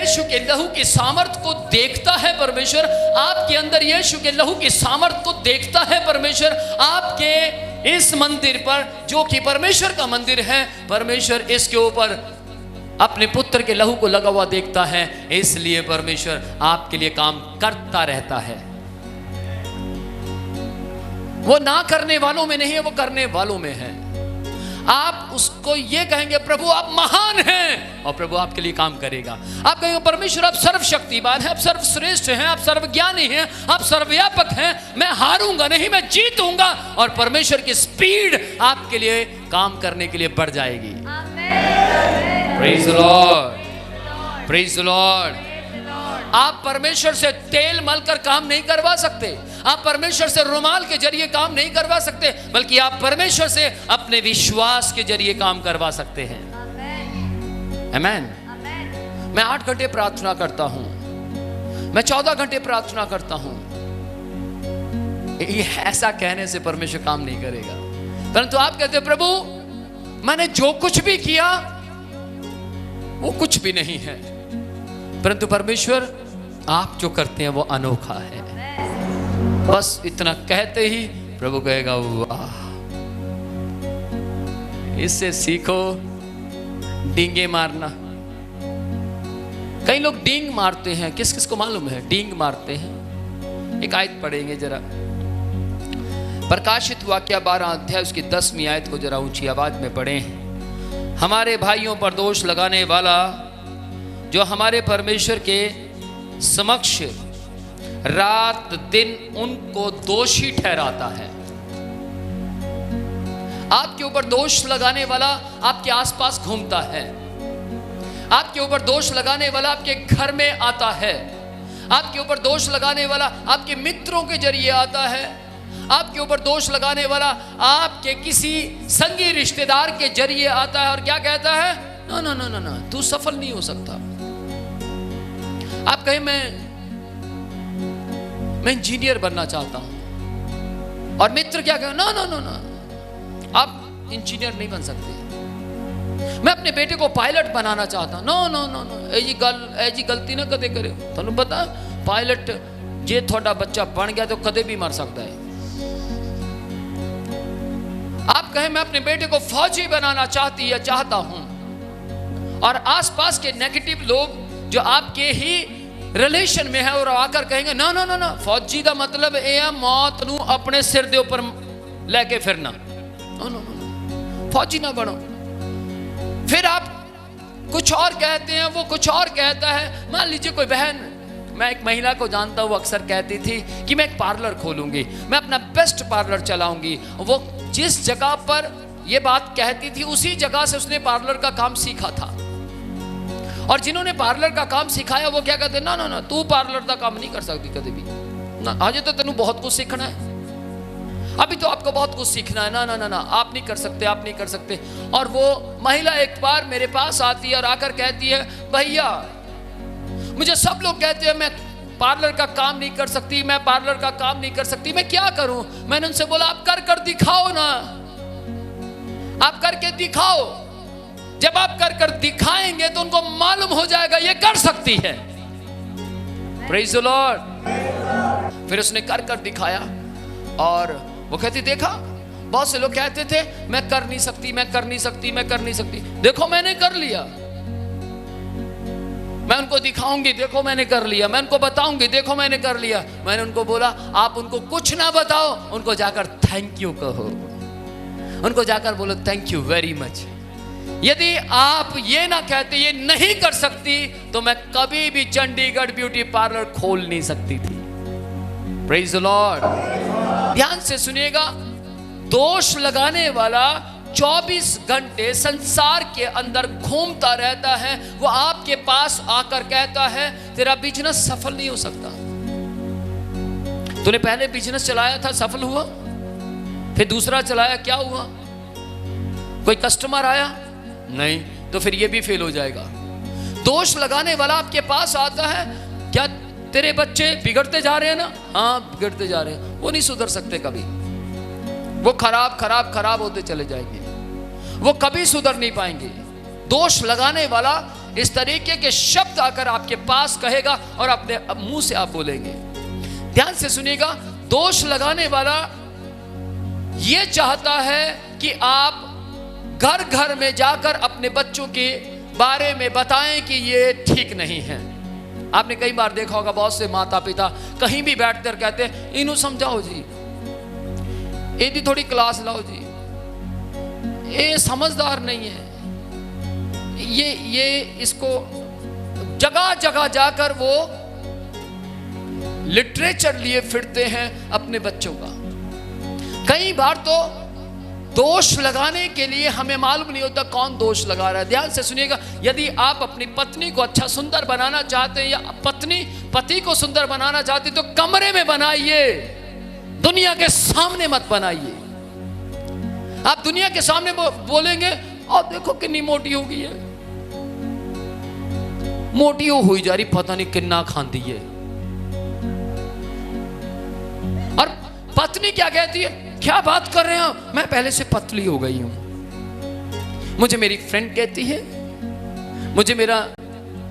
यीशु के लहू की सामर्थ को देखता है परमेश्वर, आपके अंदर यीशु के लहू की सामर्थ को देखता है परमेश्वर, आपके इस मंदिर पर जो कि परमेश्वर का मंदिर है, परमेश्वर इसके ऊपर अपने पुत्र के लहू को लगा हुआ देखता है। इसलिए परमेश्वर आपके लिए काम करता रहता है। वो ना करने वालों में नहीं है, वो करने वालों में है। आप उसको ये कहेंगे प्रभु आप महान हैं, और प्रभु आपके लिए काम करेगा। आप कहेंगे परमेश्वर आप सर्वशक्तिमान हैं, आप सर्वश्रेष्ठ हैं, आप सर्वज्ञानी हैं, आप सर्वव्यापक हैं, मैं हारूंगा नहीं, मैं जीतूंगा। और परमेश्वर की स्पीड आपके लिए काम करने के लिए बढ़ जाएगी। Praise the Lord, praise the Lord. आप परमेश्वर से तेल मलकर काम नहीं करवा सकते, आप परमेश्वर से रुमाल के जरिए काम नहीं करवा सकते, बल्कि आप परमेश्वर से अपने विश्वास के जरिए काम करवा सकते हैं। आमेन। मैं 8 घंटे प्रार्थना करता हूं, मैं 14 घंटे प्रार्थना करता हूं। ये ऐसा कहने से परमेश्वर काम नहीं करेगा, परंतु आप कहते हैं प्रभु मैंने जो कुछ भी किया वो कुछ भी नहीं है, परंतु परमेश्वर आप जो करते हैं वो अनोखा है। बस इतना कहते ही प्रभु कहेगा वाह, इससे सीखो डींगे मारना। कई लोग डींग मारते हैं, किस किस को मालूम है डींग मारते हैं? एक आयत पढ़ेंगे जरा, प्रकाशित वाक्य 12 अध्याय उसकी 10वीं आयत को जरा ऊंची आवाज में पढ़ें। हमारे भाइयों पर दोष लगाने वाला जो हमारे परमेश्वर के समक्ष रात दिन उनको दोषी ठहराता है। आपके ऊपर दोष लगाने वाला आपके आसपास घूमता है, आपके ऊपर दोष लगाने वाला आपके घर में आता है, आपके ऊपर दोष लगाने वाला आपके मित्रों के जरिए आता है, आपके ऊपर दोष लगाने वाला आपके किसी संगी रिश्तेदार के जरिए आता है और क्या कहता है? ना ना ना ना ना, तू सफल नहीं हो सकता। आप कहें मैं इंजीनियर बनना चाहता हूं, और मित्र क्या कहे? ना ना ना ना, आप इंजीनियर नहीं बन सकते। मैं अपने बेटे को पायलट बनाना चाहता हूं। नो नो नो नो, ऐसी गलती ना कदे करे। तुहानू पता पायलट जे थोड़ा बच्चा बन गया तो कदे भी मर सकता है। आप कहें मैं अपने बेटे को फौजी बनाना चाहती या चाहता हूं, और आसपास के नेगेटिव लोग जो आपके ही रिलेशन में है और आकर कहेंगे ना ना ना ना, फौजी का मतलब यह है मौत नू अपने सिर दे ऊपर लेके फिरना, नो नो नो, फौजी ना बनो। फिर आप कुछ और कहते हैं, वो कुछ और कहता है। मान लीजिए कोई बहन, मैं एक महिला को जानता हूँ, अक्सर कहती थी कि मैं एक पार्लर खोलूंगी, मैं अपना बेस्ट पार्लर चलाऊंगी। वो जिस जगह पर ये बात कहती थी उसी जगह से उसने पार्लर का काम सीखा था, और जिन्होंने पार्लर का काम सिखाया वो क्या कहते? ना ना ना, तू पार्लर का काम नहीं कर सकती कभी भी ना, आज तो तेनू बहुत कुछ सीखना है, अभी तो आपको बहुत कुछ सीखना है। ना ना ना ना, आप नहीं कर सकते, आप नहीं कर सकते। और वो महिला एक बार मेरे पास आती है और आकर कहती है भैया मुझे सब लोग कहते हैं मैं पार्लर का काम नहीं कर सकती, मैं पार्लर का काम नहीं कर सकती, मैं क्या करूं? मैंने उनसे बोला आप कर दिखाओ ना, आप करके दिखाओ। जब आप कर दिखाएंगे तो उनको मालूम हो जाएगा ये कर सकती है। Praise the Lord. फिर उसने कर दिखाया और वो कहती देखा, बहुत से लोग कहते थे मैं कर नहीं सकती, मैं कर नहीं सकती, मैं कर नहीं सकती, देखो मैंने कर लिया। मैं उनको दिखाऊंगी, देखो मैंने कर लिया, मैं उनको बताऊंगी, देखो मैंने कर लिया। मैंने उनको बोला आप उनको कुछ ना बताओ, उनको जाकर थैंक यू कहो, उनको जाकर बोलो थैंक यू वेरी मच। यदि आप ये ना कहते ये नहीं कर सकती तो मैं कभी भी चंडीगढ़ ब्यूटी पार्लर खोल नहीं सकती थी। Praise the Lord. ध्यान से सुनिएगा, दोष लगाने वाला 24 घंटे संसार के अंदर घूमता रहता है। वो आपके पास आकर कहता है तेरा बिजनेस सफल नहीं हो सकता। तूने पहले बिजनेस चलाया था, सफल हुआ, फिर दूसरा चलाया, क्या हुआ? कोई कस्टमर आया नहीं, तो फिर ये भी फेल हो जाएगा। दोष लगाने वाला आपके पास आता है, क्या तेरे बच्चे बिगड़ते जा रहे हैं ना? हाँ बिगड़ते जा रहे हैं, वो नहीं सुधर सकते कभी, वो खराब खराब खराब होते चले जाएंगे, वो कभी सुधर नहीं पाएंगे। दोष लगाने वाला इस तरीके के शब्द आकर आपके पास कहेगा और अपने मुंह से आप बोलेंगे। ध्यान से सुनिएगा, दोष लगाने वाला यह चाहता है कि आप घर घर में जाकर अपने बच्चों के बारे में बताएं कि ये ठीक नहीं है। आपने कई बार देखा होगा, बहुत से माता पिता कहीं भी बैठकर कहते हैं, इन्हें समझाओ जी, यदि थोड़ी क्लास लाओ जी, ये समझदार नहीं है, ये इसको जगह जगह जाकर वो लिटरेचर लिए फिरते हैं अपने बच्चों का। कई बार तो दोष लगाने के लिए हमें मालूम नहीं होता कौन दोष लगा रहा है। ध्यान से सुनिएगा, यदि आप अपनी पत्नी को अच्छा सुंदर बनाना चाहते हैं या पत्नी पति को सुंदर बनाना चाहती तो कमरे में बनाइए, दुनिया के सामने मत बनाइए। आप दुनिया के सामने बोलेंगे और देखो कितनी मोटी हो गई है, मोटी हो जा रही, पता नहीं कितना खाती है। और पत्नी क्या कहती है, क्या बात कर रहे हो, मैं पहले से पतली हो गई हूं। मुझे मेरी फ्रेंड कहती है, मुझे मेरा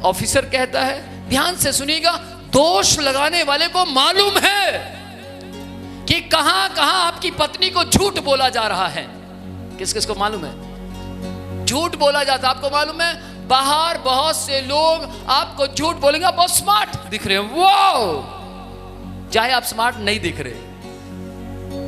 ऑफिसर कहता है। ध्यान से सुनिएगा, दोष लगाने वाले को मालूम है कि कहां कहां आपकी पत्नी को झूठ बोला जा रहा है। किस किस को मालूम है झूठ बोला जाता? आपको मालूम है, बाहर बहुत से लोग आपको झूठ बोलेंगे, आप बहुत स्मार्ट दिख रहे हैं, वो चाहे आप स्मार्ट नहीं दिख रहे,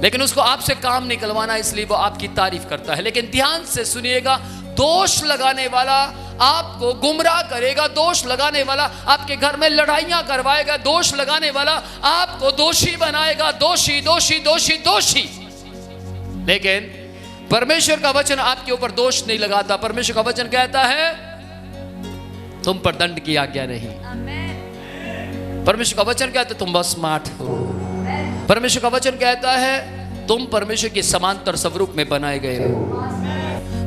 लेकिन उसको आपसे काम निकलवाना, इसलिए वो आपकी तारीफ करता है। लेकिन ध्यान से सुनिएगा, दोष लगाने वाला आपको गुमराह करेगा, दोष लगाने वाला आपके घर में लड़ाइयां करवाएगा, दोष लगाने वाला आपको दोषी बनाएगा, दोषी दोषी दोषी दोषी। लेकिन परमेश्वर का वचन आपके ऊपर दोष नहीं लगाता। परमेश्वर का वचन कहता है तुम पर दंड की आज्ञा नहीं। परमेश्वर का वचन कहता है तुम बहुत स्मार्ट हो। परमेश्वर का वचन कहता है तुम परमेश्वर के समांतर स्वरूप में बनाए गए हो।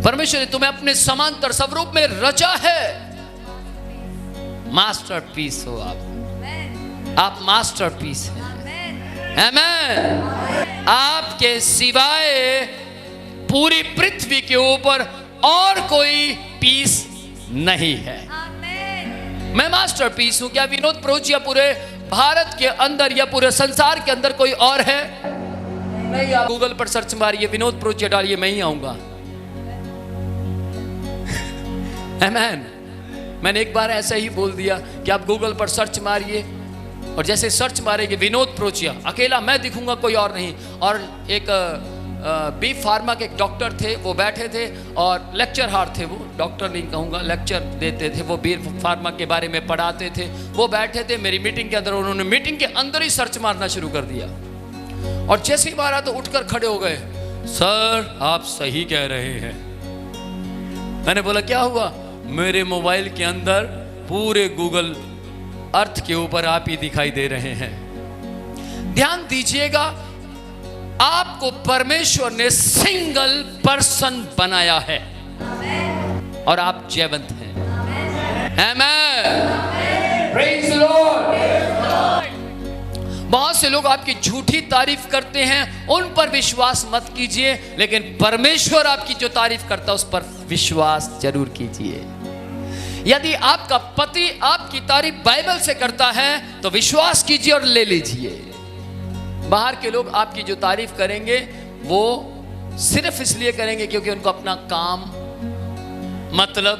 परमेश्वर ने तुम्हें अपने समांतर स्वरूप में रचा है। मास्टरपीस हो आप मास्टरपीस हैं। आमीन। आपके सिवाय पूरी पृथ्वी के ऊपर और कोई पीस नहीं है। मैं मास्टरपीस हूं। क्या विनोद प्रोचिया पूरे भारत के अंदर या पूरे संसार के अंदर कोई और है? नहीं। आप गूगल पर सर्च मारिए, विनोद प्रोचिया डालिए, मैं ही आऊंगा। आमीन। मैंने एक बार ऐसा ही बोल दिया कि आप गूगल पर सर्च मारिए, और जैसे सर्च मारेंगे विनोद प्रोचिया, अकेला मैं दिखूंगा, कोई और नहीं। और एक बी फार्मा के एक डॉक्टर थे, वो बैठे थे और लेक्चर हार थे, वो डॉक्टर नहीं कहूँगा, लेक्चर देते थे, वो बी फार्मा के बारे में पढ़ाते थे। वो बैठे थे मेरी मीटिंग के अंदर, उन्होंने मीटिंग के अंदर ही सर्च मारना शुरू कर दिया, और जैसे ही मारा तो उठकर खड़े हो गए। सर आप सही कह रहे हैं। मैंने बोला क्या हुआ? मेरे मोबाइल के अंदर पूरे गूगल अर्थ के ऊपर आप ही दिखाई दे रहे हैं। ध्यान दीजिएगा, आपको परमेश्वर ने सिंगल पर्सन बनाया है और आप जयवंत हैं। आमीन। Praise the Lord. बहुत से लोग आपकी झूठी तारीफ करते हैं, उन पर विश्वास मत कीजिए, लेकिन परमेश्वर आपकी जो तारीफ करता है उस पर विश्वास जरूर कीजिए। यदि आपका पति आपकी तारीफ बाइबल से करता है तो विश्वास कीजिए और ले लीजिए। बाहर के लोग आपकी जो तारीफ करेंगे वो सिर्फ इसलिए करेंगे क्योंकि उनको अपना काम मतलब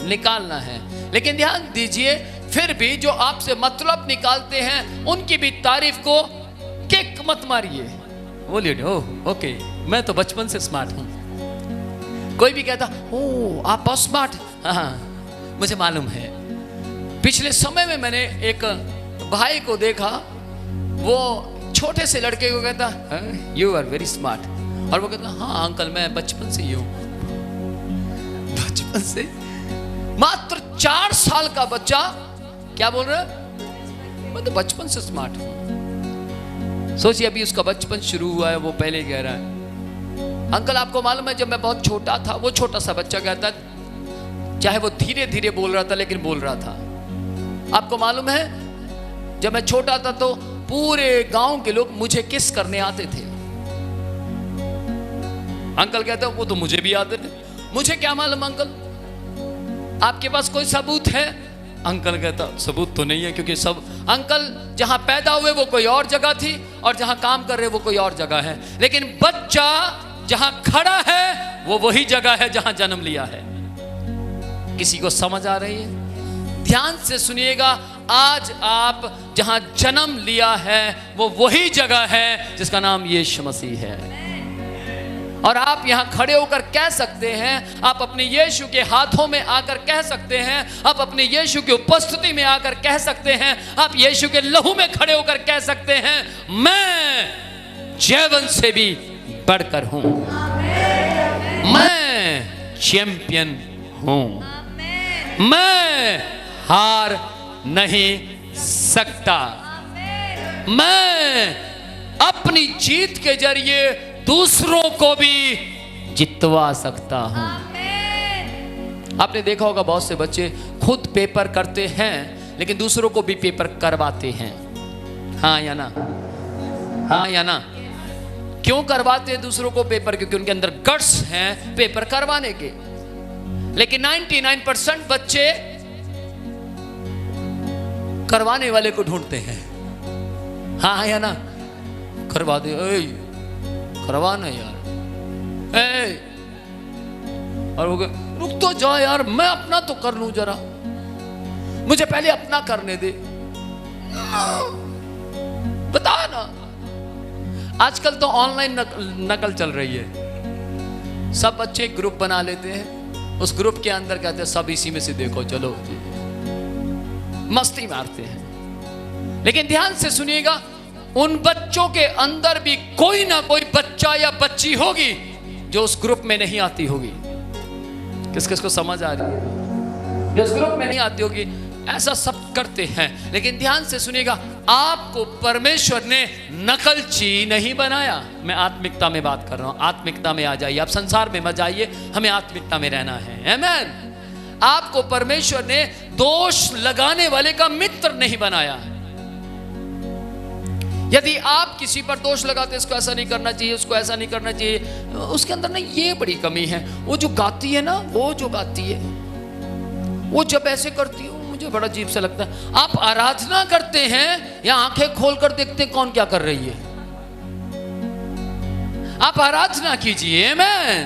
निकालना है। लेकिन ध्यान दीजिए, फिर भी जो आपसे मतलब निकालते हैं उनकी भी तारीफ को किक मत मारिए। बोलिए ओह ओके, मैं तो बचपन से स्मार्ट हूं। कोई भी कहता ओह आप बहुत स्मार्ट, हाँ मुझे मालूम है। पिछले समय में मैंने एक भाई को देखा, वो छोटे से लड़के को कहता यू आर वेरी स्मार्ट, और वो कहता हाँ अंकल मैं बचपन से ही हूं। बचपन से? मात्र 4 साल का बच्चा क्या बोल रहा है? मैं तो बचपन से स्मार्ट हूं। सोचिए, अभी उसका बचपन शुरू हुआ है, वो पहले कह रहा है। अंकल आपको मालूम है, जब मैं बहुत छोटा था, वो छोटा सा बच्चा कहता, चाहे वो धीरे धीरे बोल रहा था लेकिन बोल रहा था। आपको मालूम है, जब मैं छोटा था तो पूरे गांव के लोग मुझे किस करने आते थे। अंकल कहता वो तो मुझे भी आते थे, मुझे क्या मालूम अंकल, आपके पास कोई सबूत है? अंकल कहता सबूत तो नहीं है, क्योंकि सब अंकल जहां पैदा हुए वो कोई और जगह थी और जहां काम कर रहे वो कोई और जगह है, लेकिन बच्चा जहां खड़ा है वो वही जगह है जहां जन्म लिया है। किसी को समझ आ रही है? ध्यान से सुनिएगा, आज आप जहां जन्म लिया है वो वही जगह है जिसका नाम यीशु मसीह है। और आप यहां खड़े होकर कह सकते हैं, आप अपने यीशु के हाथों में आकर कह सकते हैं, आप अपने यीशु की उपस्थिति में आकर कह सकते हैं, आप यीशु के लहू में खड़े होकर कह सकते हैं, मैं जीवन से भी बढ़कर हूं, मैं चैंपियन हूं, मैं हार नहीं सकता, मैं अपनी जीत के जरिए दूसरों को भी जितवा सकता हूं। आपने देखा होगा बहुत से बच्चे खुद पेपर करते हैं लेकिन दूसरों को भी पेपर करवाते हैं, हाँ या ना? हाँ या ना? क्यों करवाते हैं दूसरों को पेपर? क्योंकि उनके अंदर गट्स हैं पेपर करवाने के। लेकिन 99% बच्चे करवाने वाले को ढूंढते हैं, हाँ या ना? करवा दे, करवाना यार, और वो रुक तो जा यार, मैं अपना तो कर लूं जरा, मुझे पहले अपना करने दे, बता ना। आजकल तो ऑनलाइन नकल चल रही है, सब बच्चे ग्रुप बना लेते हैं, उस ग्रुप के अंदर कहते हैं सब इसी में से देखो, चलो मस्ती मारते हैं। लेकिन ध्यान से सुनिएगा, उन बच्चों के अंदर भी कोई ना कोई बच्चा या बच्ची होगी जो उस ग्रुप में नहीं आती होगी। किस किस को समझ आ रही है? जो उस ग्रुप में नहीं आती होगी। ऐसा सब करते हैं, लेकिन ध्यान से सुनिएगा, आपको परमेश्वर ने नकलची नहीं बनाया। मैं आत्मिकता में बात कर रहा हूं, आत्मिकता में आ जाइए, आप संसार में मत जाइए, हमें आत्मिकता में रहना है। आमीन। आपको परमेश्वर ने दोष लगाने वाले का मित्र नहीं बनाया। यदि आप किसी पर दोष लगाते, इसको ऐसा नहीं करना चाहिए, उसको ऐसा नहीं करना चाहिए, उसके अंदर ना ये बड़ी कमी है, वो जो गाती है ना, वो जो गाती है, वो जब ऐसे करती है मुझे बड़ा अजीब सा लगता है। आप आराधना करते हैं या आंखें खोलकर देखते हैं कौन क्या कर रही है? आप आराधना कीजिए, आमीन,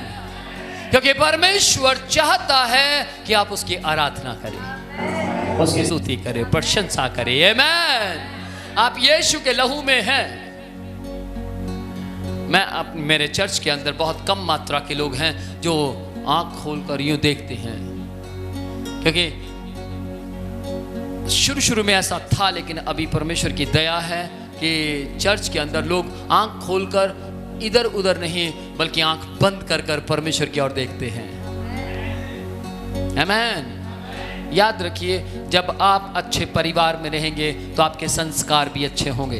क्योंकि परमेश्वर चाहता है कि आप उसकी आराधना करें, उसकी स्तुति करें, प्रशंसा करें, आमीन। आप यीशु के लहू में हैं। मेरे चर्च के अंदर बहुत कम मात्रा के लोग हैं जो आंख खोलकर यूं देखते हैं, क्योंकि शुरू में ऐसा था, लेकिन अभी परमेश्वर की दया है कि चर्च के अंदर लोग आंख खोलकर इधर उधर नहीं, बल्कि आंख बंद कर कर परमेश्वर की ओर देखते हैं। आमीन। याद रखिए, जब आप अच्छे परिवार में रहेंगे तो आपके संस्कार भी अच्छे होंगे।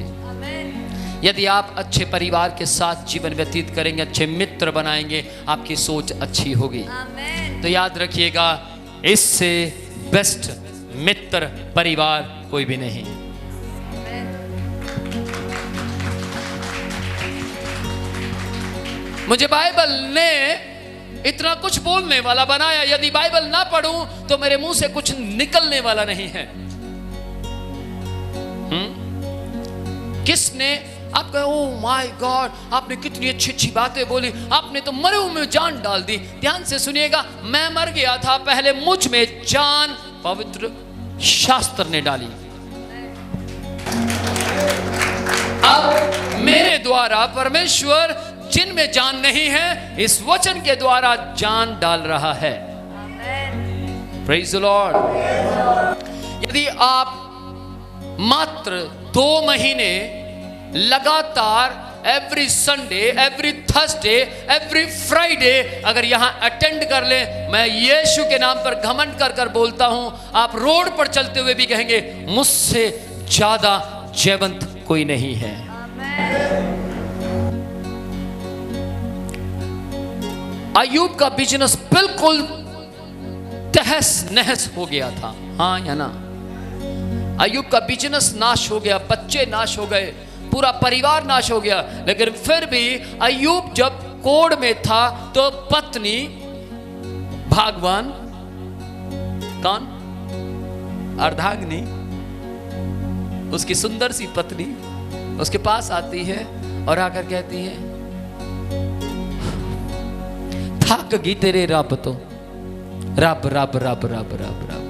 यदि आप अच्छे परिवार के साथ जीवन व्यतीत करेंगे, अच्छे मित्र बनाएंगे, आपकी सोच अच्छी होगी। तो याद रखिएगा, इससे बेस्ट मित्र परिवार कोई भी नहीं। मुझे बाइबल ने इतना कुछ बोलने वाला बनाया, यदि बाइबल ना पढ़ूं तो मेरे मुंह से कुछ निकलने वाला नहीं है। किसने आप कहे, ओह माय गॉड, आपने कितनी अच्छी अच्छी बातें बोली, आपने तो मरे हुए में जान डाल दी। ध्यान से सुनिएगा, मैं मर गया था, पहले मुझ में जान पवित्र शास्त्र ने डाली। अब मेरे द्वारा परमेश्वर जिनमें जान नहीं है, इस वचन के द्वारा जान डाल रहा है। Praise the Lord. यदि आप मात्र 2 महीने लगातार every Sunday, every Thursday, every Friday अगर यहां अटेंड कर ले, मैं यीशु के नाम पर घमंड कर कर बोलता हूं, आप रोड पर चलते हुए भी कहेंगे, मुझसे ज्यादा जयवंत कोई नहीं है। अय्यूब का बिजनेस बिल्कुल तहस नहस हो गया था, हाँ या ना? अय्यूब का बिजनेस नाश हो गया, बच्चे नाश हो गए, पूरा परिवार नाश हो गया, लेकिन फिर भी अय्यूब जब कोढ़ में था तो पत्नी भागवान कौन? अर्धांगिनी, उसकी सुंदर सी पत्नी उसके पास आती है और आकर कहती है, थक गई तेरे रब तो, रब रब रब रब रब रब,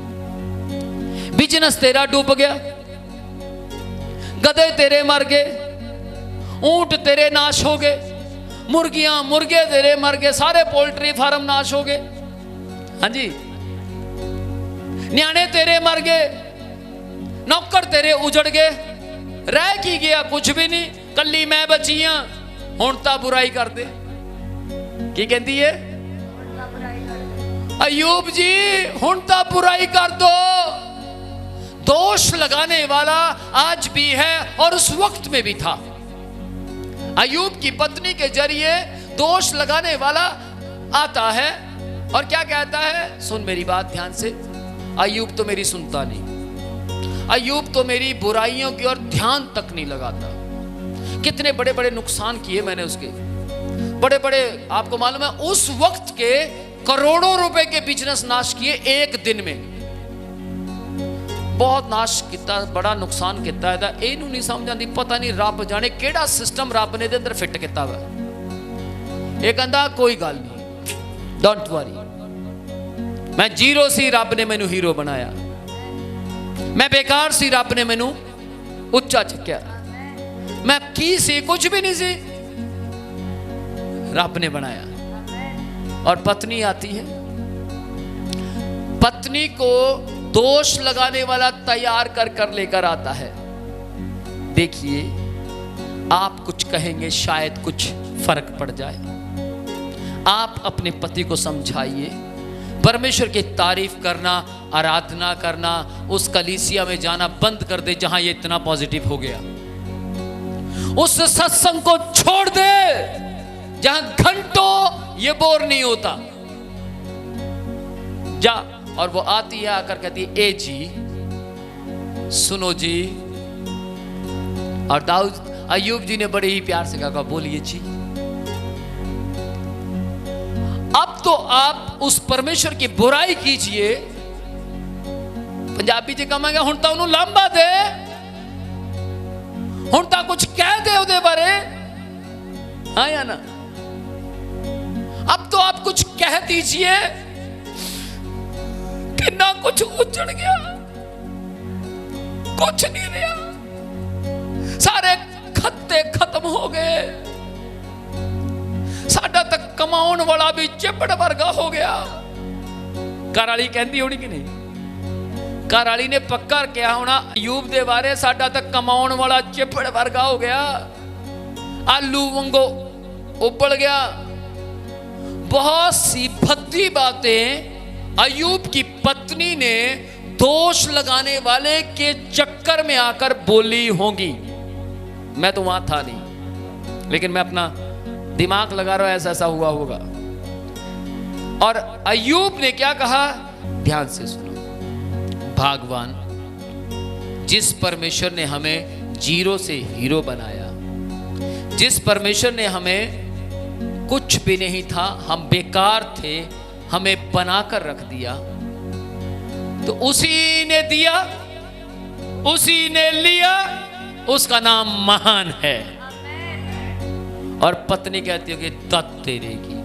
बिजनेस तेरा डूब गया, गधे तेरे मर गए, ऊंट तेरे नाश हो गए, मुर्गियां मुर्गे तेरे मर गए, सारे पोल्ट्री फार्म नाश हो गए, हाँ जी, न्याणे तेरे मर गए, नौकर तेरे उजड़ गए, रह की गया कुछ भी नहीं, कली मैं बची हां, हुण तां बुराई कर दे। की कहती है? अयूब जी हुण तां बुराई कर दो। दोष लगाने वाला आज भी है और उस वक्त में भी था। अयूब की पत्नी के जरिए दोष लगाने वाला आता है और क्या कहता है? सुन मेरी बात ध्यान से, अयूब तो मेरी सुनता नहीं, अयूब तो मेरी बुराइयों की ओर ध्यान तक नहीं लगाता। कितने बड़े बड़े नुकसान किए मैंने उसके, बड़े बड़े, आपको मालूम है उस वक्त के करोड़ों रुपए के बिजनेस नाश किए एक दिन में, बहुत नाश किया, बड़ा नुकसान किया है। इनू नहीं समझ आती, पता नहीं रब जाने केड़ा सिस्टम रब ने दे अंदर फिट किया हुआ। ये कहता कोई गल नहीं, डोंट वरी, मैं जीरो सी, रब ने मैनू हीरो बनाया, मैं बेकार सी, रब ने मैनू उच्चा चुक्या, मैं की सी, कुछ भी नहीं सी, रब ने बनाया। और पत्नी आती है, पत्नी को दोष लगाने वाला तैयार कर कर लेकर आता है। देखिए आप कुछ कहेंगे शायद कुछ फर्क पड़ जाए, आप अपने पति को समझाइए, परमेश्वर की तारीफ करना, आराधना करना, उस कलीसिया में जाना बंद कर दे जहां ये इतना पॉजिटिव हो गया, उस सत्संग को छोड़ दे जहां घंटों ये बोर नहीं होता, जा। और वो आती है, आकर कहती है, ए जी सुनो जी। और दाऊद अयूब जी ने बड़े ही प्यार से कहा, बोलिए जी। अब तो आप उस परमेश्वर की बुराई कीजिए, पंजाबी जी कहेंगे हुण तां उन्होंने लांबा दे, हुण तां कुछ कह दे उहदे बारे, हाँ या ना? अब तो आप कुछ कह दीजिए, कितना कुछ उजड़ गया, कुछ नहीं रहा, सारे खत्ते खत्म हो गए, साडा तक कमाउन वाला भी चिपड़ वर्गा हो गया। घर वाली कहती होनी कि नहीं? घर वाली ने पक्का कहा होना अयूब दे बारे, साडा तक कमाउन वाला चिपड़ वर्गा हो गया, आलू वांगू उबल गया। बहुत सी भद्दी बातें अयूब की पत्नी ने दोष लगाने वाले के चक्कर में आकर बोली होंगी। मैं तो वहां था नहीं, लेकिन मैं अपना दिमाग लगा रहा हूं, ऐसा ऐसा हुआ होगा। और अयूब ने क्या कहा? ध्यान से सुनो, भगवान जिस परमेश्वर ने हमें जीरो से हीरो बनाया, जिस परमेश्वर ने हमें कुछ भी नहीं था, हम बेकार थे, हमें बनाकर रख दिया, तो उसी ने दिया, उसी ने लिया, उसका नाम महान है। और पत्नी कहती है कि दत्त तेरे की,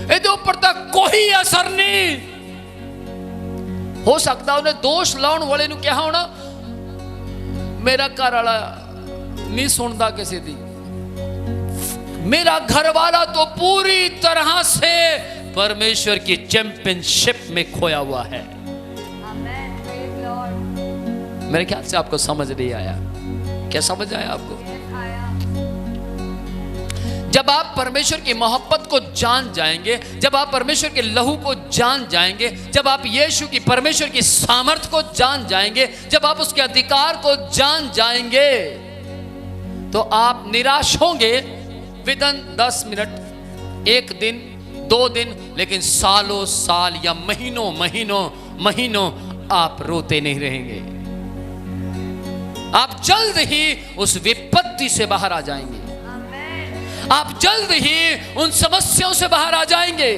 ਇਹਦੇ ਉੱਪਰ ਤਾਂ कोई असर नहीं हो सकता। उन्हें दोष लाने वाले ਨੂੰ ਕਿਹਾ ਹੋਣਾ, मेरा घर वाला नहीं सुनता किसी दी, मेरा घर वाला तो पूरी तरह से परमेश्वर की चैंपियनशिप में खोया हुआ है। मेरे ख्याल से आपको समझ नहीं आया। क्या समझ आया आपको? जब आप परमेश्वर की मोहब्बत को जान जाएंगे, जब आप परमेश्वर के लहू को जान जाएंगे, जब आप यीशु की परमेश्वर की सामर्थ को जान जाएंगे, जब आप उसके अधिकार को जान जाएंगे, तो आप निराश होंगे विदिन 10 मिनट, एक दिन, 2 दिन, लेकिन सालों साल या महीनों महीनों महीनों आप रोते नहीं रहेंगे। आप जल्द ही उस विपत्ति से बाहर आ जाएंगे, आप जल्द ही उन समस्याओं से बाहर आ जाएंगे।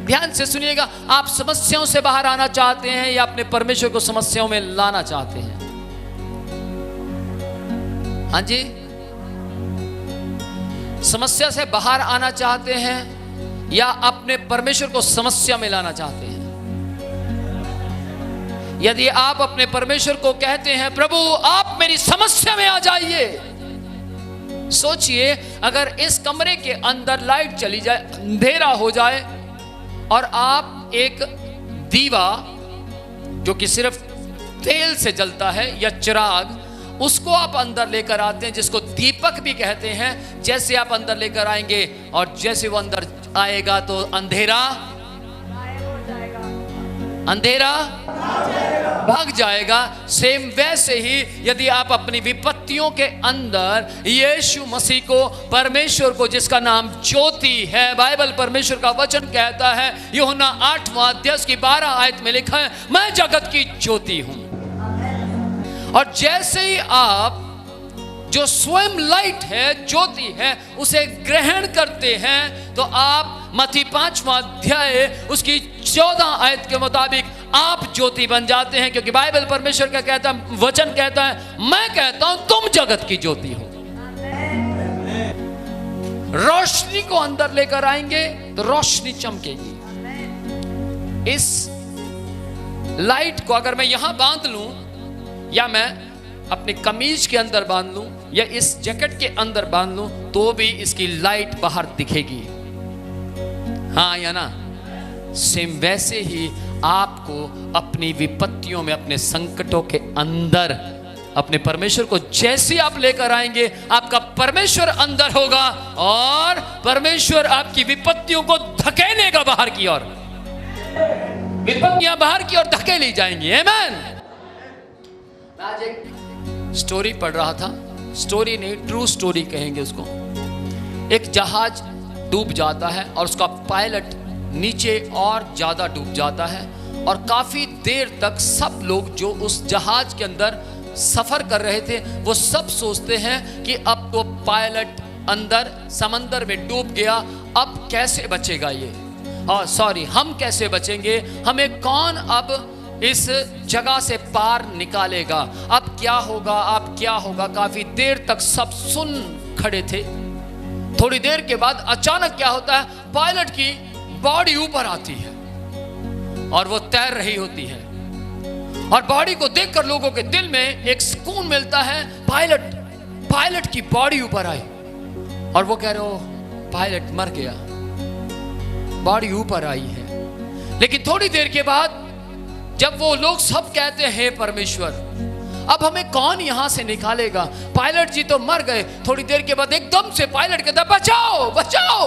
ध्यान से सुनिएगा, आप समस्याओं से बाहर आना चाहते हैं या अपने परमेश्वर को समस्याओं में लाना चाहते हैं? हाँ जी, समस्या से बाहर आना चाहते हैं या अपने परमेश्वर को समस्या में लाना चाहते हैं? यदि आप अपने परमेश्वर को कहते हैं, प्रभु आप मेरी समस्या में आ जाइए, सोचिए अगर इस कमरे के अंदर लाइट चली जाए, अंधेरा हो जाए और आप एक दीवा जो कि सिर्फ तेल से जलता है या चिराग, उसको आप अंदर लेकर आते हैं, जिसको दीपक भी कहते हैं। जैसे आप अंदर लेकर आएंगे और जैसे वो अंदर आएगा तो अंधेरा भाग जाएगा। सेम वैसे ही यदि आप अपनी विपत्तियों के अंदर यीशु मसीह को, परमेश्वर को, जिसका नाम ज्योति है, बाइबल परमेश्वर का वचन कहता है, यूहन्ना 8वां अध्याय की 12 आयत में लिखा है, मैं जगत की ज्योति हूं। और जैसे ही आप जो स्वयं लाइट है, ज्योति है, उसे ग्रहण करते हैं तो आप मत्ती 5वां अध्याय उसकी 14 आयत के मुताबिक आप ज्योति बन जाते हैं, क्योंकि बाइबल परमेश्वर का कहता है, वचन कहता है, मैं कहता हूं तुम जगत की ज्योति हो। रोशनी को अंदर लेकर आएंगे तो रोशनी चमकेगी। इस लाइट को अगर मैं यहां बांध लूं या मैं अपनी कमीज के अंदर बांध लूं या इस जैकेट के अंदर बांध लूं तो भी इसकी लाइट बाहर दिखेगी, हाँ या ना? सेम वैसे ही आपको अपनी विपत्तियों में, अपने संकटों के अंदर अपने परमेश्वर को जैसे आप लेकर आएंगे, आपका परमेश्वर अंदर होगा और परमेश्वर आपकी विपत्तियों को धकेलेगा बाहर की ओर। विपत्तियां बाहर की ओर धकेली जाएंगी। आमीन। आज एक स्टोरी पढ़ रहा था, स्टोरी नहीं, ट्रू स्टोरी कहेंगे उसको। एक जहाज डूब जाता है और उसका पायलट नीचे और ज्यादा डूब जाता है और काफी देर तक सब लोग जो उस जहाज के अंदर सफर कर रहे थे वो सब सोचते हैं कि अब तो पायलट अंदर समंदर में डूब गया, अब कैसे बचेगा ये, सॉरी हम कैसे बचेंगे, हमें कौन अब इस जगह से पार निकालेगा, अब क्या होगा, अब क्या होगा। काफी देर तक सब सुन खड़े थे। थोड़ी देर के बाद अचानक क्या होता है, पायलट की बॉडी ऊपर आती है और वो तैर रही होती है और बॉडी को देखकर लोगों के दिल में एक सुकून मिलता है। पायलट की बॉडी ऊपर आई और वो कह रहे हो पायलट मर गया, बॉडी ऊपर आई है। लेकिन थोड़ी देर के बाद जब वो लोग सब कहते हैं, हे परमेश्वर अब हमें कौन यहां से निकालेगा, पायलट जी तो मर गए। थोड़ी देर के बाद एकदम से पायलट कहता है बचाओ बचाओ,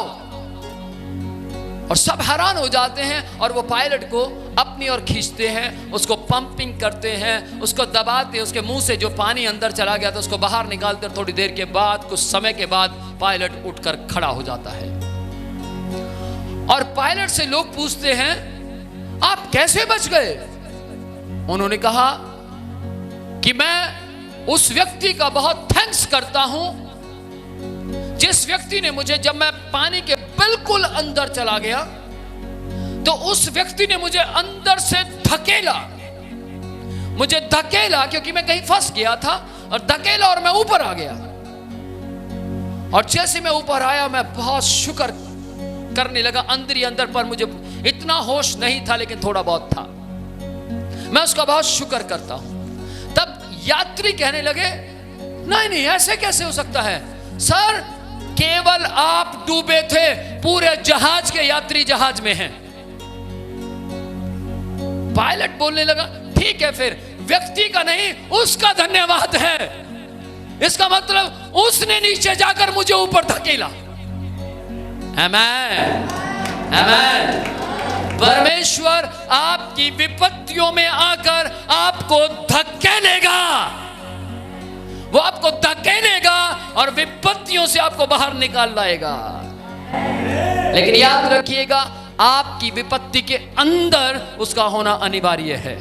और सब हैरान हो जाते हैं और वो पायलट को अपनी ओर खींचते हैं, उसको पंपिंग करते हैं, उसको दबाते, उसके मुंह से जो पानी अंदर चला गया था उसको बाहर निकालते। थोड़ी देर के बाद, कुछ समय के बाद पायलट उठकर खड़ा हो जाता है और पायलट से लोग पूछते हैं आप कैसे बच गए। उन्होंने कहा कि मैं उस व्यक्ति का बहुत थैंक्स करता हूं जिस व्यक्ति ने मुझे, जब मैं पानी के बिल्कुल अंदर चला गया तो उस व्यक्ति ने मुझे अंदर से धकेला, मुझे धकेला क्योंकि मैं कहीं फंस गया था और धकेला और मैं ऊपर आ गया। और जैसे मैं ऊपर आया मैं बहुत शुक्र करने लगा अंदर ही अंदर, पर मुझे इतना होश नहीं था लेकिन थोड़ा बहुत था, मैं उसका बहुत शुक्र करता हूं। तब यात्री कहने लगे नहीं नहीं ऐसे कैसे हो सकता है सर, केवल आप डूबे थे, पूरे जहाज के यात्री जहाज में हैं। पायलट बोलने लगा ठीक है फिर व्यक्ति का नहीं उसका धन्यवाद है, इसका मतलब उसने नीचे जाकर मुझे ऊपर धकेला। आमीन आमीन। परमेश्वर आपकी विपत्तियों में आकर आपको धकेलेगा, वो आपको धकेलेगा और विपत्तियों से आपको बाहर निकाल लाएगा। लेकिन याद रखिएगा आपकी विपत्ति के अंदर उसका होना अनिवार्य है।